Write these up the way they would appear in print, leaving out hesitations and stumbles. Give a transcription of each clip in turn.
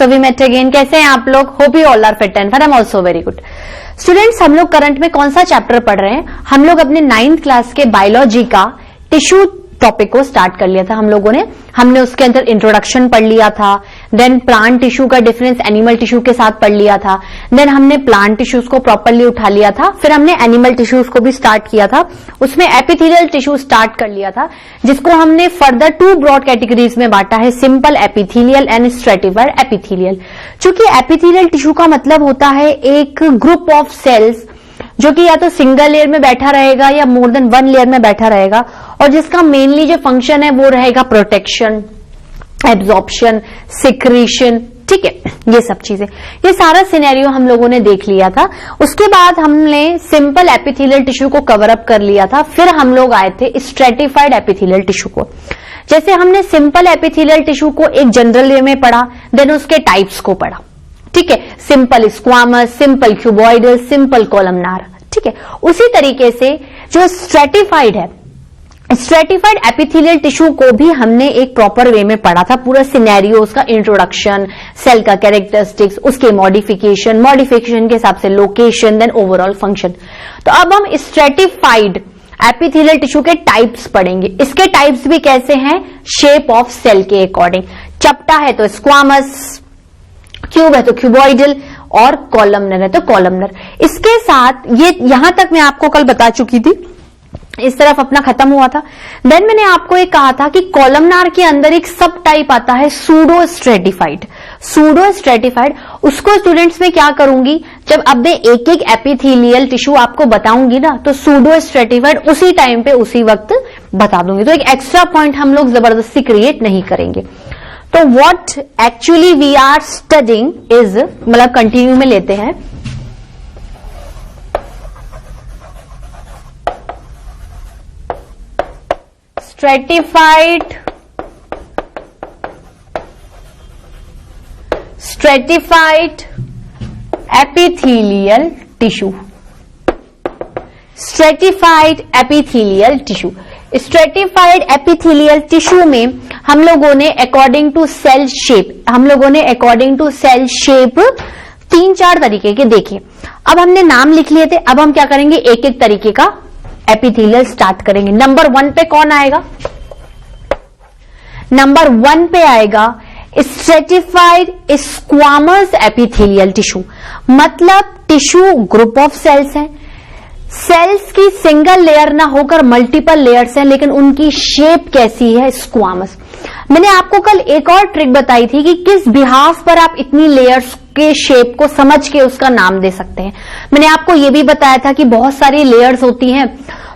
So we met again. कैसे हैं आप लोग? Hope you all are fit and fine. I am also very good. Students, हम लोग करंट में कौन सा चैप्टर पढ़ रहे हैं? हम लोग अपने 9th क्लास के बायोलॉजी का टिश्यू टॉपिक को स्टार्ट कर लिया था हम लोगों ने। हमने उसके अंदर इंट्रोडक्शन पढ़ लिया था, देन प्लांट टिश्यू का डिफरेंस एनिमल टिश्यू के साथ पढ़ लिया था, देन हमने प्लांट टिश्यूज को प्रॉपरली उठा लिया था, फिर हमने एनिमल टिश्यूज को भी स्टार्ट किया था। उसमें एपिथेलियल टिश्यू स्टार्ट कर लिया था, जिसको हमने फर्दर 2 ब्रॉड कैटेगरीज में बांटा है, simple epithelial and stratified epithelial. चूंकि एपिथेलियल टिश्यू का मतलब होता है एक ग्रुप ऑफ सेल्स जो कि या तो सिंगल लेयर में बैठा रहेगा या मोर देन 1 लेयर में बैठा रहेगा, और जिसका मेनली जो फंक्शन है वो रहेगा प्रोटेक्शन, एब्जॉर्प्शन, सिक्रीशन। ठीक है, ये सब चीजें, ये सारा सिनेरियो हम लोगों ने देख लिया था। उसके बाद हमने सिंपल एपिथेलियल टिश्यू को कवर अप कर लिया था, फिर हम लोग आए थे स्ट्रेटिफाइड एपिथेलियल टिश्यू को। जैसे हमने सिंपल एपिथेलियल टिश्यू को एक जनरल वे में पढ़ा, देन उसके टाइप्स को पढ़ा। ठीक है, simple squamous, simple cuboidal, simple columnar. ठीक है, उसी तरीके से जो स्ट्रेटिफाइड है, स्ट्रेटिफाइड एपिथेलियल टिश्यू को भी हमने एक प्रॉपर वे में पढ़ा था। पूरा सिनेरियो, उसका इंट्रोडक्शन, सेल का कैरेक्टरिस्टिक्स, उसके मॉडिफिकेशन के हिसाब से लोकेशन, देन ओवरऑल फंक्शन। तो अब हम स्ट्रेटिफाइड एपिथेलियल टिश्यू के टाइप्स पढ़ेंगे। इसके टाइप्स भी कैसे हैं? शेप ऑफ सेल के अकॉर्डिंग। चपटा है तो स्क्वामस, क्यूब है तो क्यूबॉइडल, और कॉलमनर है तो कॉलमनर। इसके साथ ये यहां तक मैं आपको कल बता चुकी थी, इस तरफ अपना खत्म हुआ था। देन मैंने आपको एक कहा था कि कॉलमनार के अंदर एक सब टाइप आता है सूडो स्ट्रेटिफाइड। सूडो स्ट्रेटिफाइड, उसको स्टूडेंट्स में क्या करूंगी, जब अब मैं एक एक एपिथेलियल टिश्यू आपको बताऊंगी ना, तो सूडो स्ट्रेटिफाइड उसी टाइम पे उसी वक्त बता दूंगी। तो एक एक्स्ट्रा पॉइंट हम लोग जबरदस्ती क्रिएट नहीं करेंगे। तो what actually we are studying is, मतलब कंटिन्यू में लेते हैं, stratified epithelial tissue. Stratified epithelial tissue, stratified epithelial tissue में हम लोगों ने अकॉर्डिंग टू सेल शेप 3-4 तरीके के देखे। अब हमने नाम लिख लिए थे, अब हम क्या करेंगे, एक एक तरीके का एपिथेलियल स्टार्ट करेंगे। नंबर 1 पे कौन आएगा? नंबर 1 पे आएगा स्ट्रेटिफाइड स्क्वामस एपिथेलियल टिश्यू। मतलब टिश्यू ग्रुप ऑफ सेल्स हैं, सेल्स की सिंगल लेयर ना होकर मल्टीपल लेयर्स हैं, लेकिन उनकी शेप कैसी है? स्क्वामस। मैंने आपको कल एक और ट्रिक बताई थी कि किस बिहाफ पर आप इतनी लेयर्स के शेप को समझ के उसका नाम दे सकते हैं। मैंने आपको यह भी बताया था कि बहुत सारी लेयर्स होती हैं,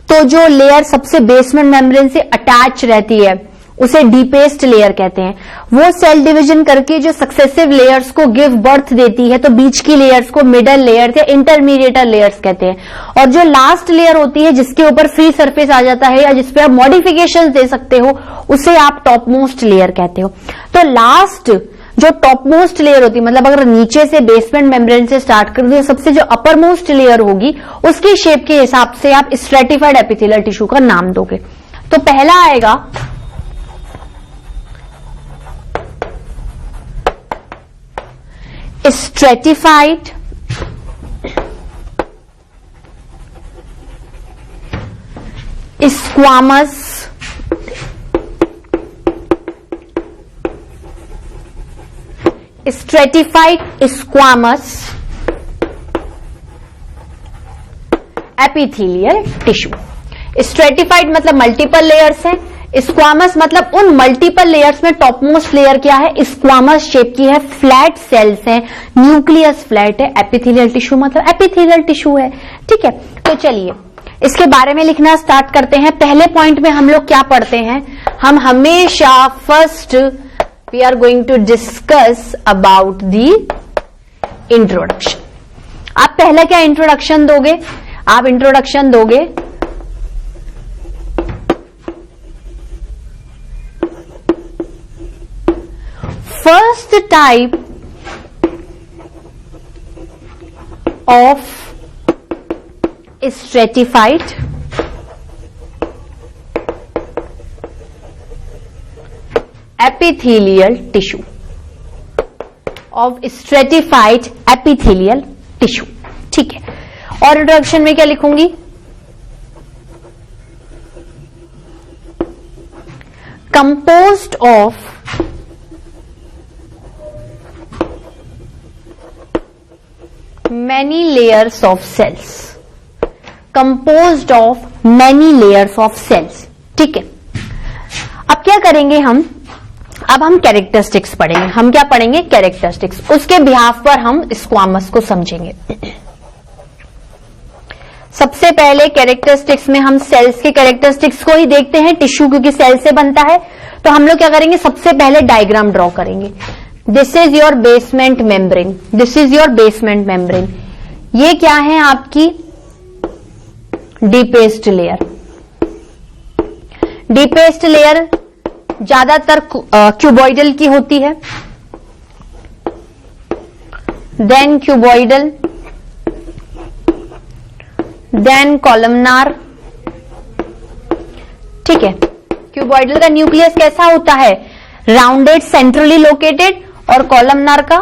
तो जो लेयर सबसे बेसमेंट मेम्ब्रेन से अटैच रहती है उसे डीपेस्ट लेयर कहते हैं। वो सेल डिवीजन करके जो सक्सेसिव लेयर्स को गिव बर्थ देती है, तो बीच की लेयर्स को मिडल लेयर या इंटरमीडिएटर लेयर्स कहते हैं। और जो लास्ट लेयर होती है, जिसके ऊपर फ्री सरफेस आ जाता है या जिसपे आप मॉडिफिकेशंस दे सकते हो, उसे आप टॉप मोस्ट लेयर कहते हो। तो लास्ट जो टॉप मोस्ट लेयर होती है, मतलब अगर नीचे से बेसमेंट मेम्ब्रेन से स्टार्ट कर दो, सबसे जो अपर मोस्ट लेयर होगी उसकी शेप के हिसाब से आप स्ट्रेटिफाइड एपिथेलियल टिश्यू का नाम दोगे। तो पहला आएगा stratified squamous epithelial tissue. Stratified मतलब मल्टीपल लेयर्स है, स्क्वामस मतलब उन मल्टीपल लेयर्स में टॉप मोस्ट लेयर क्या है? स्क्वामस शेप की है, फ्लैट सेल्स है, न्यूक्लियस फ्लैट है। एपिथेलियल टिश्यू मतलब एपिथेलियल टिश्यू है। ठीक है, तो चलिए इसके बारे में लिखना स्टार्ट करते हैं। पहले पॉइंट में हम लोग क्या पढ़ते हैं? हम हमेशा first we are going to discuss about the introduction. आप पहले क्या इंट्रोडक्शन दोगे? आप इंट्रोडक्शन दोगे first type of stratified epithelial tissue. Of stratified epithelial tissue. ठीक है, और इंट्रोडक्शन में क्या लिखूंगी? Composed of many layers of cells, composed of many layers of cells। ठीक है, अब क्या करेंगे हम? अब हम कैरेक्टरिस्टिक्स पढ़ेंगे। हम क्या पढ़ेंगे? कैरेक्टरिस्टिक्स। उसके बिहाफ पर हम स्क्वामस को समझेंगे। सबसे पहले कैरेक्टरिस्टिक्स में हम सेल्स के कैरेक्टरिस्टिक्स को ही देखते हैं, टिश्यू क्योंकि सेल से बनता है। तो हम लोग क्या करेंगे? सबसे पहले डायग्राम ड्रॉ करेंगे। This is your basement membrane, this is your basement membrane. ये क्या है? आपकी डीपेस्ट लेयर। डीपेस्ट लेयर ज्यादातर क्यूबॉइडल की होती है, देन क्यूबॉइडल, देन कॉलमनार। ठीक है, क्यूबॉइडल का न्यूक्लियस कैसा होता है? राउंडेड, सेंट्रली लोकेटेड, और कॉलमनार का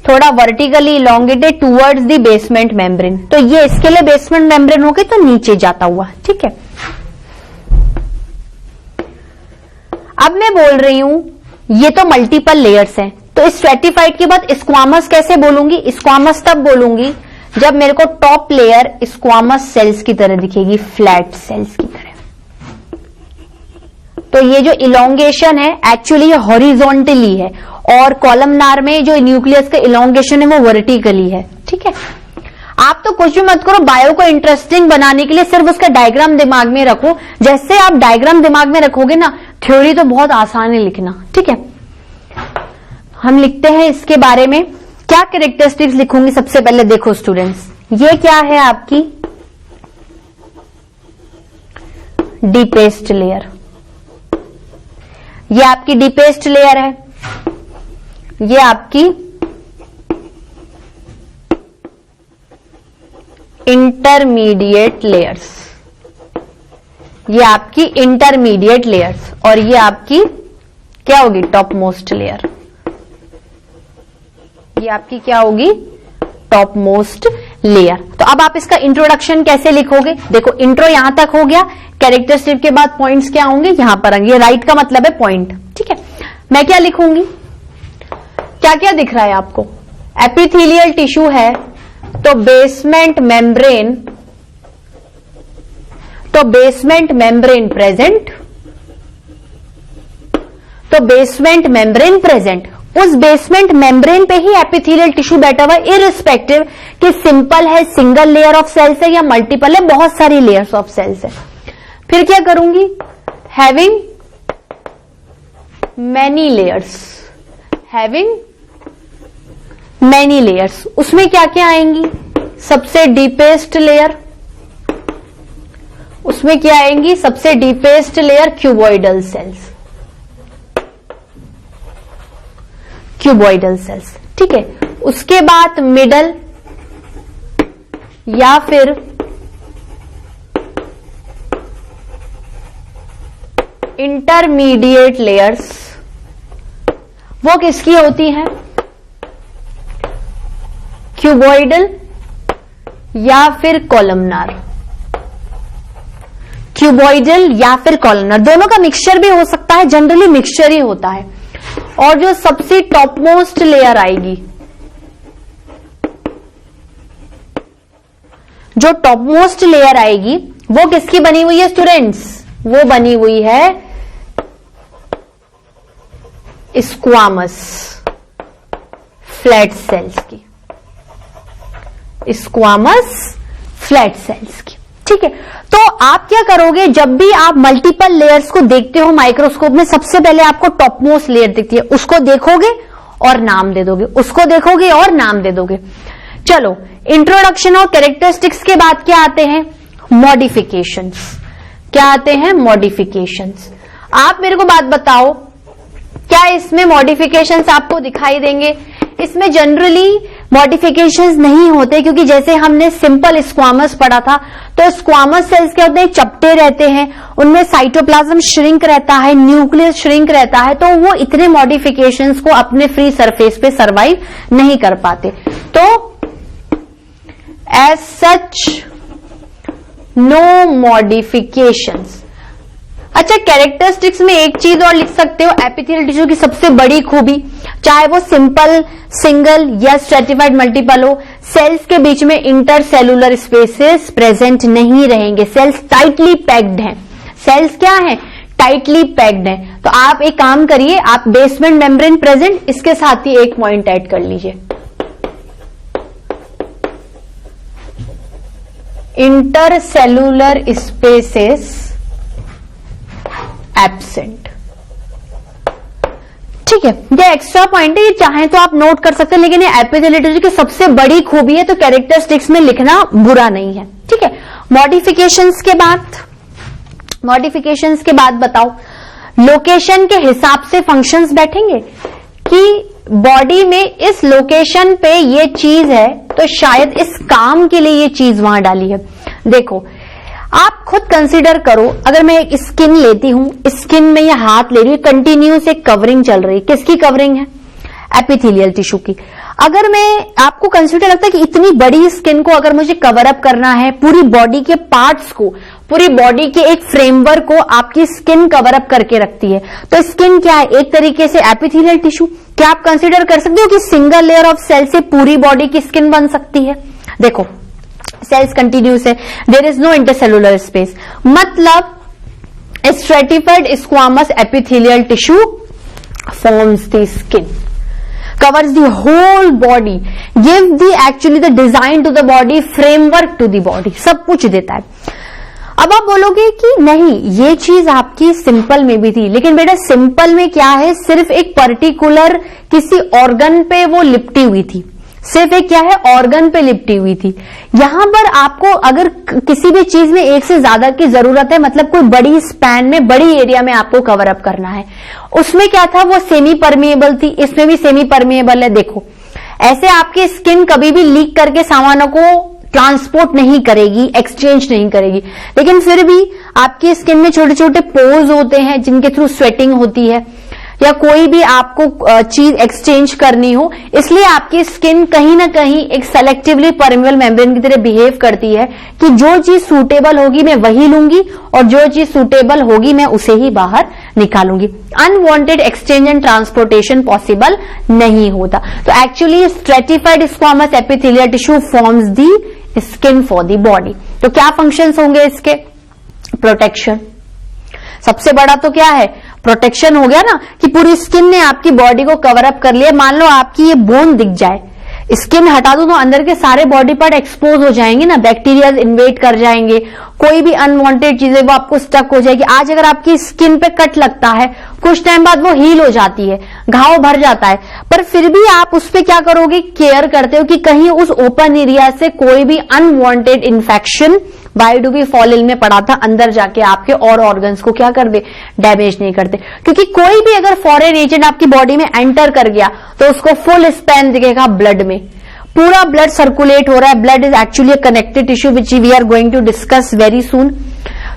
थोड़ा vertically elongated towards the basement membrane. तो ये इसके लिए बेसमेंट मेम्ब्रेन हो गई, तो नीचे जाता हुआ। ठीक है, अब मैं बोल रही हूं ये तो मल्टीपल लेयर्स हैं, तो स्ट्रेटिफाइड के बाद स्क्वामस कैसे बोलूंगी? स्क्वामस तब बोलूंगी जब मेरे को टॉप लेयर स्क्वामस सेल्स की तरह दिखेगी, फ्लैट सेल्स की तरह। तो ये जो इलोंगेशन है एक्चुअली ये हॉरिजॉन्टली है, और कॉलमनार में जो न्यूक्लियस का इलोंगेशन है वो वर्टिकली है। ठीक है, आप तो कुछ भी मत करो, बायो को इंटरेस्टिंग बनाने के लिए सिर्फ उसका डायग्राम दिमाग में रखो। जैसे आप डायग्राम दिमाग में रखोगे ना, थ्योरी तो बहुत आसान है लिखना। ठीक है, हम लिखते हैं इसके बारे में। क्या कैरेक्टरिस्टिक्स लिखूंगी? सबसे पहले देखो स्टूडेंट्स, ये क्या है? आपकी डीपेस्ट लेयर। ये आपकी डीपेस्ट लेयर है, ये आपकी इंटरमीडिएट लेयर्स, ये आपकी इंटरमीडिएट लेयर्स, और ये आपकी क्या होगी? Top most layer. ये आपकी क्या होगी? Top most layer. तो अब आप इसका इंट्रोडक्शन कैसे लिखोगे? देखो, इंट्रो यहां तक हो गया, कैरेक्टरिस्टिक के बाद पॉइंट्स क्या होंगे? यहां पर आएंगे। राइट का मतलब है पॉइंट। ठीक है, मैं क्या लिखूंगी? क्या क्या दिख रहा है आपको? एपिथेलियल टिश्यू है, तो बेसमेंट मेम्ब्रेन, तो बेसमेंट मेम्ब्रेन प्रेजेंट, तो बेसमेंट मेम्ब्रेन प्रेजेंट। उस बेसमेंट मेम्ब्रेन पे ही एपिथेलियल टिश्यू बैठा हुआ है, इररिस्पेक्टिव कि सिंपल है, सिंगल लेयर ऑफ सेल्स है, या मल्टीपल है, बहुत सारी लेयर्स ऑफ सेल्स है। फिर क्या करूंगी? Having many layers, having many layers. उसमें क्या क्या आएंगी? सबसे डीपेस्ट लेयर, उसमें क्या आएंगी? सबसे deepest layer cuboidal cells, cuboidal cells. ठीक है, उसके बाद मिडल या फिर इंटरमीडिएट लेयर्स, वो किसकी होती हैं? क्यूबॉइडल या फिर कॉलमनार। क्यूबॉइडल या फिर कॉलमनार, दोनों का मिक्सचर भी हो सकता है, जनरली मिक्सचर ही होता है। और जो सबसे टॉप मोस्ट लेयर आएगी, जो टॉप मोस्ट लेयर आएगी वो किसकी बनी हुई है स्टूडेंट्स? वो बनी हुई है स्क्वामस फ्लैट सेल्स की, स्क्वामस फ्लैट सेल्स की। ठीक है, तो आप क्या करोगे? जब भी आप मल्टीपल लेयर्स को देखते हो माइक्रोस्कोप में, सबसे पहले आपको टॉप मोस्ट लेयर दिखती है, उसको देखोगे और नाम दे दोगे, उसको देखोगे और नाम दे दोगे। चलो, इंट्रोडक्शन और कैरेक्टरिस्टिक्स के बाद क्या आते हैं? मॉडिफिकेशंस। क्या आते हैं? मॉडिफिकेशंस। आप मेरे को बात बताओ, क्या इसमें मॉडिफिकेशंस आपको दिखाई देंगे? इसमें जनरली मॉडिफिकेशंस नहीं होते, क्योंकि जैसे हमने सिंपल स्क्वामस पढ़ा था, तो स्क्वामस सेल्स क्या होते हैं, चपटे रहते हैं, उनमें साइटोप्लाज्म श्रिंक रहता है, न्यूक्लियस श्रिंक रहता है, तो वो इतने मॉडिफिकेशंस को अपने फ्री सरफेस पे सरवाइव नहीं कर पाते। तो एज सच नो मॉडिफिकेशंस। अच्छा, कैरेक्टरिस्टिक्स में एक चीज और लिख सकते हो, एपिथेलियल टिश्यू की सबसे बड़ी खूबी, चाहे वो सिंपल, सिंगल या स्ट्रेटिफाइड मल्टीपल हो, सेल्स के बीच में इंटरसेलुलर स्पेसेस प्रेजेंट नहीं रहेंगे। सेल्स टाइटली पैक्ड हैं। सेल्स क्या है, टाइटली पैक्ड हैं। तो आप एक काम करिए, आप बेसमेंट मेम्ब्रेन प्रेजेंट, इसके साथ ही एक पॉइंट ऐड कर लीजिए, इंटरसेलुलर स्पेसेस एब्सेंट। ठीक है, ये एक्स्ट्रा पॉइंट है, ये चाहे तो आप नोट कर सकते हैं, लेकिन ये एपिथेलियल टिश्यू की सबसे बड़ी खूबी है, तो कैरेक्टरिस्टिक्स में लिखना बुरा नहीं है। ठीक है, मॉडिफिकेशंस के बाद बताओ, लोकेशन के हिसाब से फंक्शंस बैठेंगे कि बॉडी में इस लोकेशन पे ये चीज है, तो शायद इस काम के लिए ये चीज वहां डाली है। देखो, आप खुद कंसीडर करो, अगर मैं एक स्किन लेती हूं, स्किन में ये हाथ ले रही हूं, कंटिन्यूस एक कवरिंग चल रही है, किसकी कवरिंग है, एपिथेलियल टिश्यू की। अगर मैं आपको कंसीडर लगता है कि इतनी बड़ी स्किन को अगर मुझे कवर अप करना है, पूरी बॉडी के पार्ट्स को, पूरी बॉडी के एक फ्रेमवर्क को आपकी स्किन कवर अप करके रखती है, तो स्किन क्या है, एक तरीके से एपिथेलियल टिश्यू। क्या आप कंसीडर कर सकते हो कि सिंगल लेयर ऑफ सेल से पूरी बॉडी की स्किन बन सकती है? देखो, सेल्स कंटिन्यूस है, there is no intercellular space, मतलब stratified squamous epithelial tissue forms the skin, covers the whole body, give the actually the design to the body, framework to the body, सब कुछ देता है। अब आप बोलोगे कि नहीं, ये चीज आपकी सिंपल में भी थी, लेकिन बेटा सिंपल में क्या है, सिर्फ एक पर्टिकुलर किसी ऑर्गन पे वो लिपटी हुई थी, सिर्फ एक क्या है, ऑर्गन पे लिपटी हुई थी। यहां पर आपको अगर किसी भी चीज में एक से ज्यादा की जरूरत है, मतलब कोई बड़ी स्पैन में, बड़ी एरिया में आपको कवर अप करना है, उसमें क्या था, वो सेमी परमिएबल थी, इसमें भी सेमी परमिएबल है। देखो, ऐसे आपकी स्किन कभी भी लीक करके सामानों को ट्रांसपोर्ट नहीं करेगी, एक्सचेंज नहीं करेगी, लेकिन फिर भी आपकी स्किन में छोटे छोटे पोर्स होते हैं जिनके थ्रू स्वेटिंग होती है, या कोई भी आपको चीज एक्सचेंज करनी हो, इसलिए आपकी स्किन कहीं ना कहीं एक सेलेक्टिवली परमेबल मेम्ब्रेन की तरह बिहेव करती है कि जो चीज सूटेबल होगी मैं वही लूंगी, और जो चीज सूटेबल होगी मैं उसे ही बाहर निकालूंगी। Unwanted exchange and transportation possible नहीं होता। तो actually stratified squamous epithelial tissue forms the skin for the body. तो क्या फंक्शंस होंगे इसके? प्रोटेक्शन, सबसे बड़ा तो क्या है, प्रोटेक्शन हो गया ना, कि पूरी स्किन ने आपकी बॉडी को कवर अप कर लिया। मान लो आपकी ये बोन दिख जाए, स्किन हटा दो तो अंदर के सारे बॉडी पार्ट एक्सपोज हो जाएंगे ना, बैक्टीरिया इन्वेट कर जाएंगे, कोई भी अनवांटेड चीजें वो आपको स्टक हो जाएगी। आज अगर आपकी स्किन पे कट लगता है, कुछ टाइम बाद वो हील हो जाती है, घाव भर जाता है, पर फिर भी आप उस पे क्या करोगे, केयर करते हो कि कहीं उस ओपन एरिया से कोई भी unwanted infection, why do we fall ill में पड़ा था, अंदर जाके आपके और ऑर्गन्स को क्या कर दे, डैमेज नहीं करते। क्योंकि कोई भी अगर फॉरेन एजेंट आपकी बॉडी में एंटर कर गया तो उसको फुल स्पैन दिखेगा ब्लड में, पूरा ब्लड सर्कुलेट हो रहा है। Blood is actually connected tissue which we are going to discuss very soon.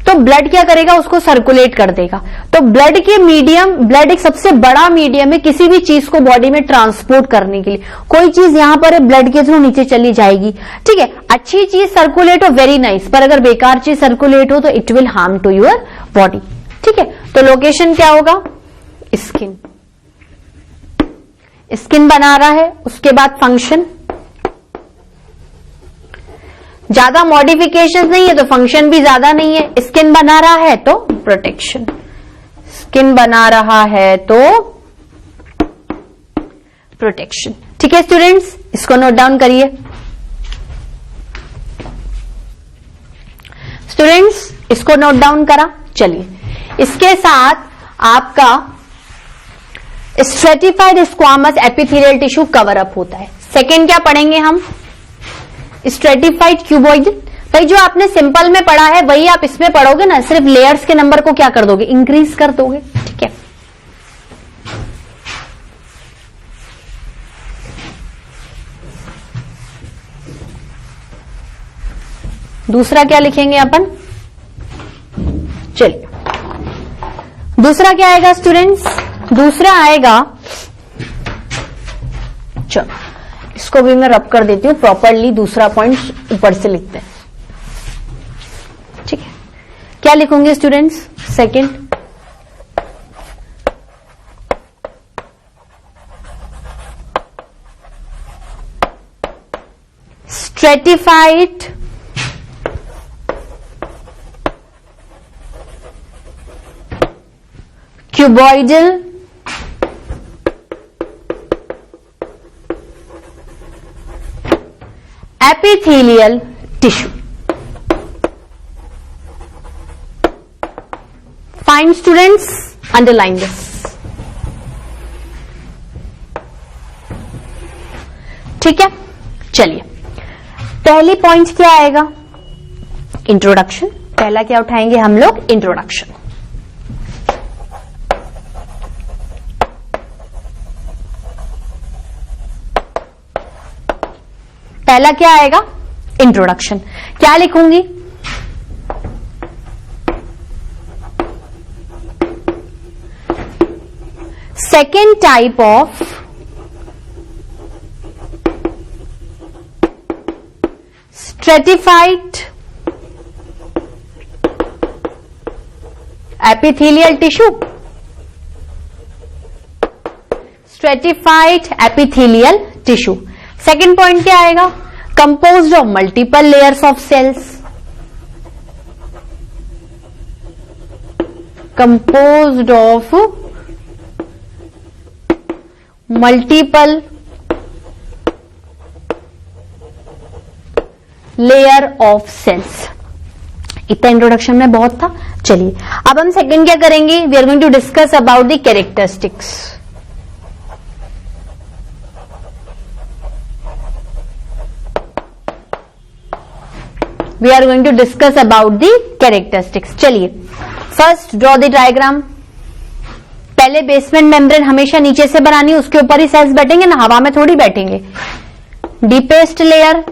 तो ब्लड क्या करेगा, उसको सर्कुलेट कर देगा। तो ब्लड के मीडियम, ब्लड एक सबसे बड़ा मीडियम है किसी भी चीज को बॉडी में ट्रांसपोर्ट करने के लिए। कोई चीज यहां पर है, ब्लड के थ्रू नीचे चली जाएगी, ठीक है, अच्छी चीज सर्कुलेट हो, वेरी नाइस, पर अगर बेकार चीज सर्कुलेट हो तो it will harm to your body. ठीक है, तो लोकेशन क्या होगा, स्किन, स्किन बना रहा है। उसके बाद फंक्शन, ज्यादा मॉडिफिकेशन नहीं है तो फंक्शन भी ज्यादा नहीं है। स्किन बना रहा है तो प्रोटेक्शन, स्किन बना रहा है तो प्रोटेक्शन। ठीक है स्टूडेंट्स, इसको नोट डाउन करिए। स्टूडेंट्स इसको नोट डाउन करा। चलिए, इसके साथ आपका stratified squamous epithelial tissue cover up होता है। सेकेंड क्या पढ़ेंगे हम, स्ट्रेटिफाइड क्यूबॉइड। भाई जो आपने सिंपल में पढ़ा है वही आप इसमें पढ़ोगे ना, सिर्फ लेयर्स के नंबर को क्या कर दोगे, इंक्रीज कर दोगे। ठीक है, दूसरा क्या लिखेंगे अपन? चलिए, दूसरा क्या आएगा स्टूडेंट्स? दूसरा आएगा, चलो इसको भी मैं रब कर देती हूं प्रॉपरली, दूसरा पॉइंट ऊपर से लिखते हैं, ठीक है। क्या लिखूंगे students? Second, stratified cuboidal epithelial tissue. Fine students, underline this. ठीक है, चलिए पहली पॉइंट क्या आएगा? इंट्रोडक्शन। पहला क्या उठाएंगे हम लोग? इंट्रोडक्शन। पहला क्या आएगा? इंट्रोडक्शन। क्या लिखूंगी? Second type of stratified epithelial tissue, stratified epithelial tissue. Second point क्या आएगा? Composed of multiple layers of cells, composed of multiple layer of cells. इतना इंट्रोडक्शन में बहुत था। चलिए अब हम सेकंड क्या करेंगे? We are going to discuss about the characteristics. We are going to discuss about the characteristics. चलिए फर्स्ट ड्रॉ द डायग्राम। पहले बेसमेंट मेम्ब्रेन हमेशा नीचे से बनानी है, उसके ऊपर ही सेल्स बैठेंगे ना, हवा में थोड़ी बैठेंगे। Deepest layer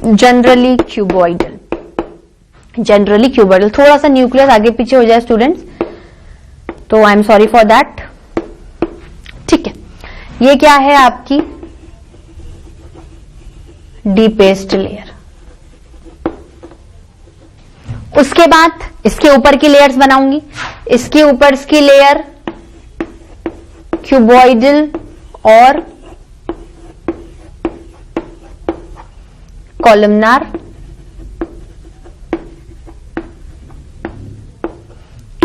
generally cuboidal, generally cuboidal. थोड़ा सा न्यूक्लियस आगे पीछे हो जाए स्टूडेंट्स तो I am sorry for that, ठीक है। ये क्या है आपकी? Deepest layer. उसके बाद इसके ऊपर की लेयर्स बनाऊंगी। इसके ऊपर की लेयर क्यूबॉइडल और कॉलमनार,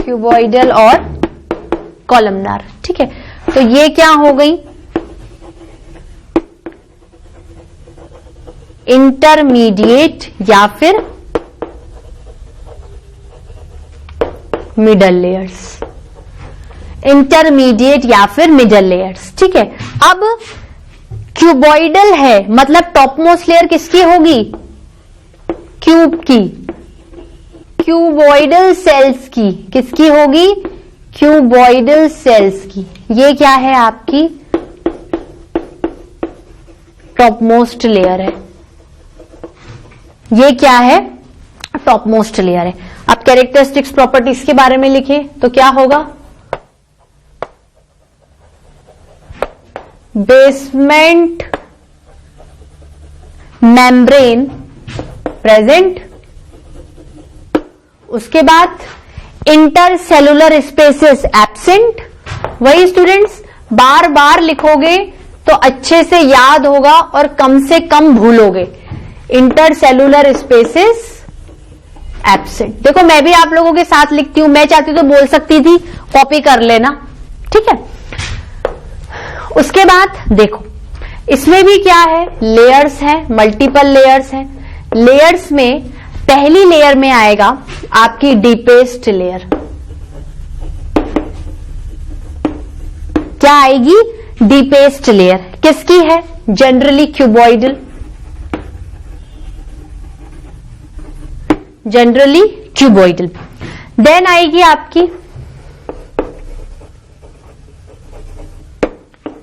क्यूबॉइडल और कॉलमनार, ठीक है। तो ये क्या हो गई? इंटरमीडिएट या फिर मिडल लेयर्स, इंटरमीडिएट या फिर मिडल लेयर्स, ठीक है। अब क्यूबॉइडल है मतलब टॉप मोस्ट लेयर किसकी होगी? क्यूब की, क्यूबॉइडल सेल्स की। किसकी होगी? क्यूबॉइडल सेल्स की। ये क्या है आपकी? टॉप मोस्ट लेयर है। ये क्या है? टॉप मोस्ट लेयर है। अब कैरेक्टरिस्टिक्स प्रॉपर्टीज के बारे में लिखें तो क्या होगा? बेसमेंट मेम्ब्रेन प्रेजेंट, उसके बाद इंटरसेलुलर स्पेसेस एब्सेंट। वही स्टूडेंट्स बार बार लिखोगे तो अच्छे से याद होगा और कम से कम भूलोगे। Intercellular spaces absent. देखो मैं भी आप लोगों के साथ लिखती हूं, मैं चाहती तो बोल सकती थी कॉपी कर लेना, ठीक है। उसके बाद देखो इसमें भी क्या है? लेयर्स है, मल्टीपल लेयर्स है। लेयर्स में पहली लेयर में आएगा आपकी डीपेस्ट लेयर। क्या आएगी? Deepest layer. किसकी है? Generally cuboidal, generally cuboidal. Then आएगी आपकी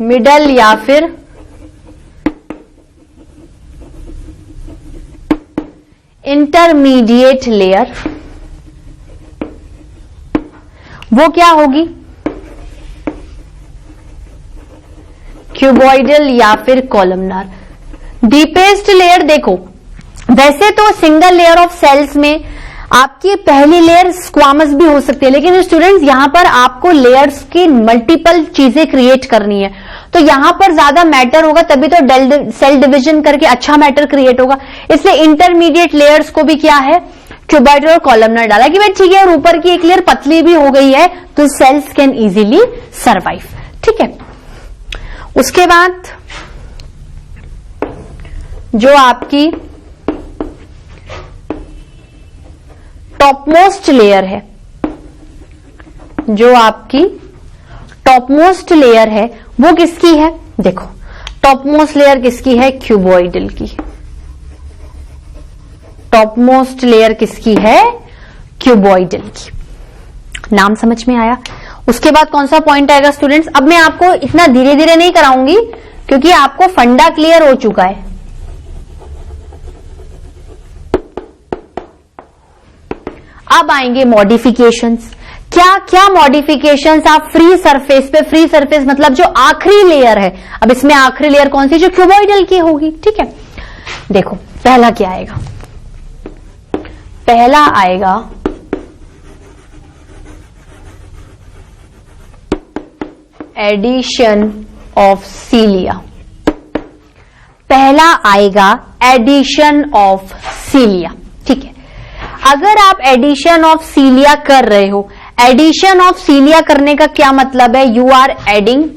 मिडल या फिर इंटरमीडिएट लेयर वो क्या होगी, क्यूबॉइडल या फिर कॉलमनार। डीपेस्ट लेयर देखो, वैसे तो सिंगल लेयर ऑफ सेल्स में आपकी पहली लेयर स्क्वामस भी हो सकती है, लेकिन स्टूडेंट्स यहां पर आपको लेयर्स की मल्टीपल चीजें क्रिएट करनी है, तो यहां पर ज्यादा मैटर होगा, तभी तो सेल डिवीजन करके अच्छा मैटर क्रिएट होगा। इसलिए इंटरमीडिएट लेयर्स को भी क्या है, क्यूबॉइडल और कॉलमनार डाला कि भाई ठीक है, और ऊपर की एक लेयर पतली भी हो गई है तो सेल्स कैन इजीली सर्वाइव। ठीक है, उसके बाद जो आपकी टॉपमोस्ट लेयर है, जो आपकी टॉपमोस्ट लेयर है वो किसकी है, देखो टॉपमोस्ट लेयर किसकी है, क्यूबॉइडल की। टॉपमोस्ट लेयर किसकी है, क्यूबॉइडल की। नाम समझ में आया। उसके बाद कौन सा पॉइंट आएगा स्टूडेंट्स, अब मैं आपको इतना धीरे धीरे नहीं कराऊंगी क्योंकि आपको फंडा क्लियर हो चुका है। अब आएंगे मॉडिफिकेशंस। क्या क्या मॉडिफिकेशंस आप फ्री सरफेस पे, फ्री सरफेस मतलब जो आखिरी लेयर है, अब इसमें आखिरी लेयर कौन सी, जो क्यूबॉइडल की होगी। ठीक है, देखो पहला क्या आएगा, पहला आएगा एडिशन ऑफ सीलिया। पहला आएगा एडिशन ऑफ सीलिया। ठीक है, अगर आप एडिशन ऑफ सीलिया कर रहे हो, एडिशन ऑफ सीलिया करने का क्या मतलब है, you are adding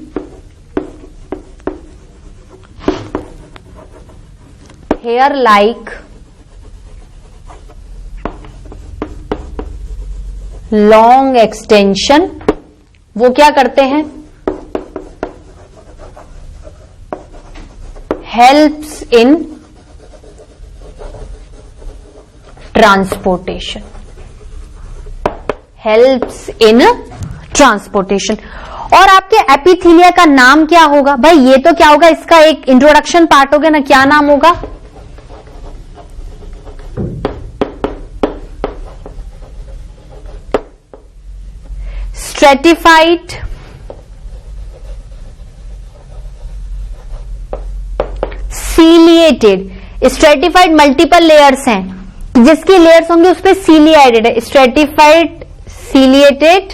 hair like long extension. वो क्या करते हैं, helps in transportation, helps in transportation. और आपके एपिथीलिया का नाम क्या होगा, भाई ये तो क्या होगा, इसका एक इंट्रोडक्शन पार्ट हो गया ना, क्या नाम होगा, stratified ciliated. Stratified multiple layers हैं, जिसकी लेयर्स होंगी उस पर सीलिया एडेड है, stratified ciliated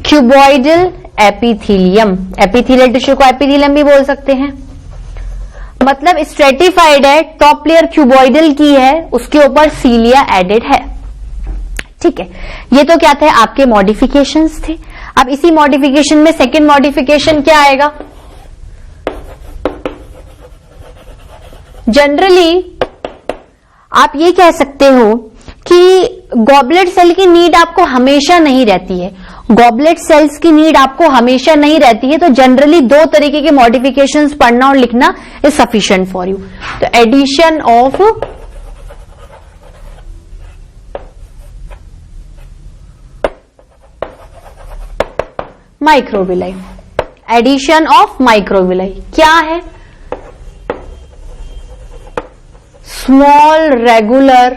cuboidal epithelium. Epithelial tissue को एपिथीलियम भी बोल सकते हैं, मतलब स्ट्रेटिफाइड है, टॉप लेयर क्यूबॉइडल की है, उसके ऊपर सीलिया एडेड है। ठीक है, ये तो क्या थे, आपके मॉडिफिकेशंस थे। अब इसी मॉडिफिकेशन में सेकेंड मॉडिफिकेशन क्या आएगा, जनरली आप ये कह सकते हो कि गॉबलेट सेल की नीड आपको हमेशा नहीं रहती है, गॉबलेट सेल्स की नीड आपको हमेशा नहीं रहती है, तो जनरली दो तरीके के मॉडिफिकेशंस पढ़ना और लिखना इज सफिशिएंट फॉर यू। तो addition of microvilli, addition of microvilli क्या है, स्मॉल रेगुलर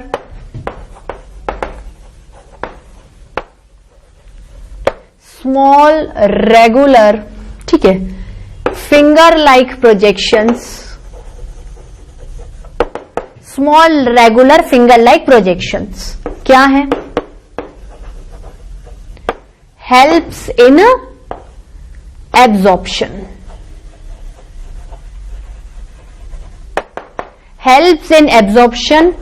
ठीक है, finger like projections, small regular finger like projections क्या है, helps in absorption, helps in absorption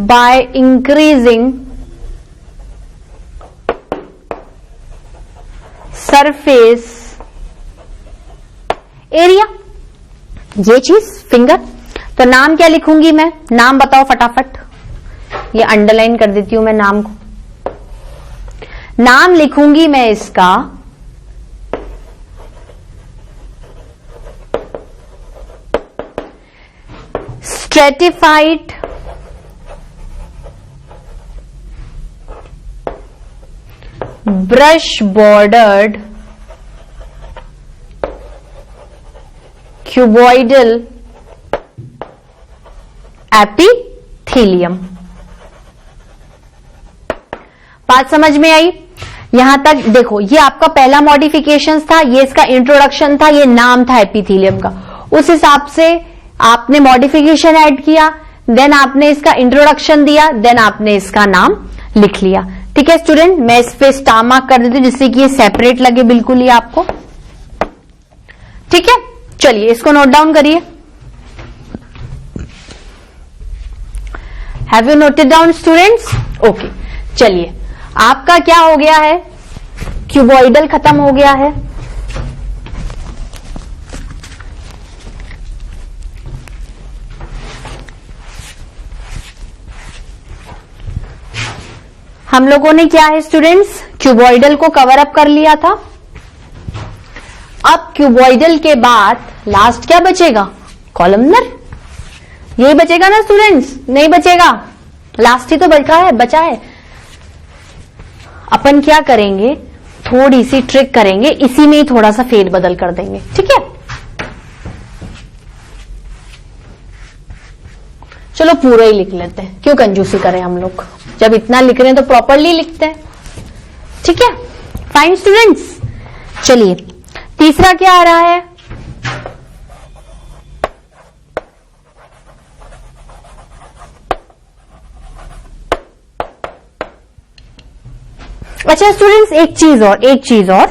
by increasing surface area। ये चीज फिंगर, तो नाम क्या लिखूंगी मैं, नाम बताओ फटाफट, ये अंडरलाइन कर देती हूं मैं नाम को। नाम लिखूंगी मैं इसका stratified brush bordered cuboidal epithelium. बात समझ में आई? यहां तक देखो, ये आपका पहला मॉडिफिकेशन था, ये इसका इंट्रोडक्शन था, ये नाम था एपिथेलियम का। उस हिसाब से आपने मॉडिफिकेशन ऐड किया, देन आपने इसका इंट्रोडक्शन दिया, देन आपने इसका नाम लिख लिया। ठीक है स्टूडेंट, मैं इस पे स्टार मार्क कर देती हूं जिससे कि ये सेपरेट लगे बिल्कुल ही आपको। ठीक है, चलिए इसको नोट डाउन करिए। Have you noted down students? Okay, चलिए आपका क्या हो गया है, क्यूबॉइडल खत्म हो गया है। हम लोगों ने क्या है स्टूडेंट्स, क्यूबॉइडल को कवर अप कर लिया था। अब क्यूबॉइडल के बाद लास्ट क्या बचेगा, कॉलमनर। यही बचेगा ना स्टूडेंट्स? नहीं बचेगा, लास्ट ही तो बचा है। अपन क्या करेंगे, थोड़ी सी ट्रिक करेंगे, इसी में ही थोड़ा सा फेर बदल कर देंगे। ठीक है, चलो पूरा ही लिख लेते हैं, क्यों कंजूसी करें हम लोग, जब इतना लिख रहे हैं तो प्रॉपरली लिखते हैं। ठीक है, फाइन स्टूडेंट्स। चलिए तीसरा क्या आ रहा है, अच्छा स्टूडेंट्स एक चीज और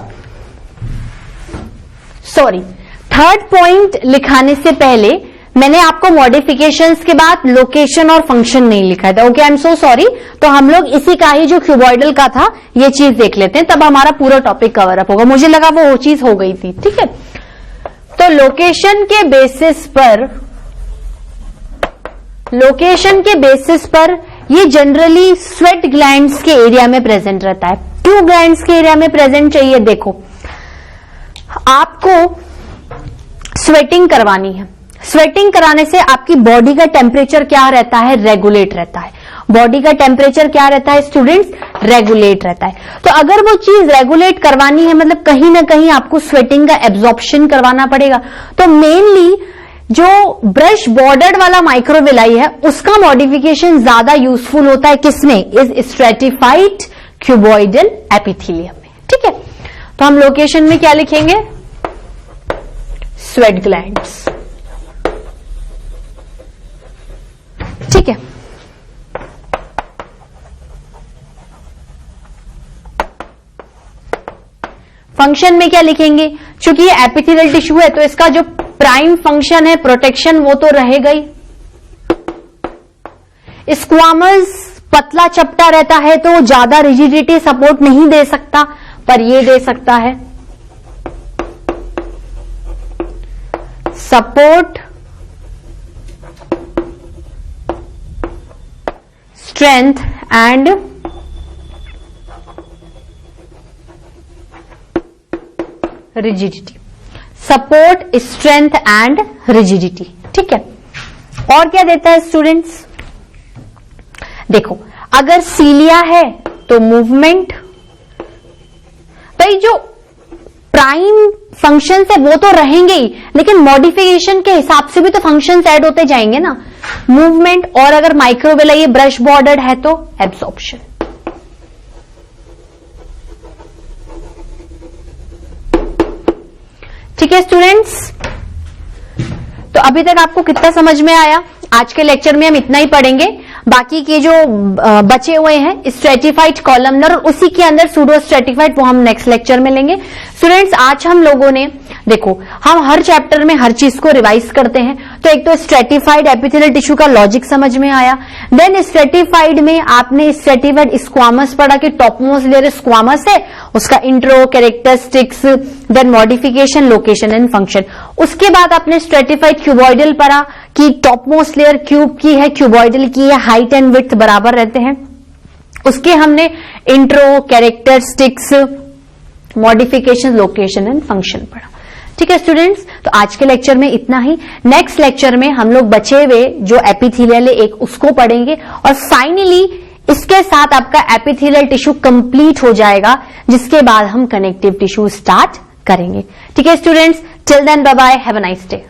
सॉरी, थर्ड पॉइंट लिखाने से पहले मैंने आपको मॉडिफिकेशंस के बाद लोकेशन और फंक्शन नहीं लिखा था। Okay, I am so sorry. तो हम लोग इसी का ही जो क्यूबॉइडल का था ये चीज देख लेते हैं, तब हमारा पूरा टॉपिक कवर अप होगा। मुझे लगा वो चीज हो गई थी। ठीक है, तो लोकेशन के बेसिस पर ये जनरली स्वेट ग्लैंड्स के एरिया में प्रेजेंट रहता है। क्यों ग्लैंड्स के एरिया में प्रेजेंट चाहिए? देखो, आपको स्वेटिंग करवानी है, स्वेटिंग कराने से आपकी बॉडी का टेम्परेचर क्या रहता है, रेगुलेट रहता है। बॉडी का टेम्परेचर क्या रहता है स्टूडेंट्स, रेगुलेट रहता है। तो अगर वो चीज रेगुलेट करवानी है, मतलब कहीं ना कहीं आपको स्वेटिंग का एब्जॉर्प्शन करवाना पड़ेगा। तो मेनली जो ब्रश बॉर्डर्ड वाला माइक्रोविलाई है उसका मॉडिफिकेशन ज्यादा यूजफुल होता है, किसमें, इज स्ट्रेटिफाइड क्यूबॉइडल एपिथेलियम में। ठीक है, तो हम लोकेशन में क्या लिखेंगे, स्वेट ग्लैंड्स। ठीक है, फंक्शन में क्या लिखेंगे, क्योंकि ये एपिथेलियल टिश्यू है तो इसका जो प्राइम फंक्शन है प्रोटेक्शन वो तो रहेगा ही। स्क्वामस पतला चपटा रहता है तो ज्यादा रिजिडिटी सपोर्ट नहीं दे सकता, पर ये दे सकता है support, strength and rigidity. Support, strength and rigidity. ठीक है, और क्या देता है स्टूडेंट्स, देखो अगर सीलिया है तो मूवमेंट। भाई जो प्राइम फंक्शंस है वो तो रहेंगे ही, लेकिन मॉडिफिकेशन के हिसाब से भी तो फंक्शंस ऐड होते जाएंगे ना, मूवमेंट, और अगर माइक्रोविलाई ये ब्रश बॉर्डर्ड है तो एब्सॉर्प्शन। ठीक है स्टूडेंट्स, तो अभी तक आपको कितना समझ में आया? आज के लेक्चर में हम इतना ही पढ़ेंगे, बाकी के जो बचे हुए हैं स्ट्रेटिफाइड कॉलमनर और उसी के अंदर सूडो स्ट्रेटिफाइड वो हम नेक्स्ट लेक्चर में लेंगे। स्टूडेंट्स आज हम लोगों ने देखो, हम हर चैप्टर में हर चीज को रिवाइज करते हैं, तो एक तो स्ट्रेटिफाइड एपिथेलियल टिश्यू का लॉजिक समझ में आया, देन स्ट्रेटिफाइड में आपने स्ट्रेटिफाइड स्क्वामस पढ़ा कि टॉपमोस्ट लेयर स्क्वामस है, उसका intro, characteristics, then modification, location and function. उसके बाद आपने स्ट्रेटिफाइड क्यूबॉइडल पढ़ा कि टॉपमोस्ट लेयर क्यूब की है, क्यूबॉइडल की है, हाइट एंड विड्थ बराबर रहते हैं। उसके हमने intro, characteristics, modification, location and function पढ़ा। ठीक है स्टूडेंट्स, तो आज के लेक्चर में इतना ही। नेक्स्ट लेक्चर में हम लोग बचे हुए जो एपिथेलियल है एक उसको पढ़ेंगे, और फाइनली इसके साथ आपका एपिथेलियल टिश्यू कंप्लीट हो जाएगा, जिसके बाद हम कनेक्टिव टिश्यू स्टार्ट करेंगे। ठीक है students, till then bye bye, have a nice day.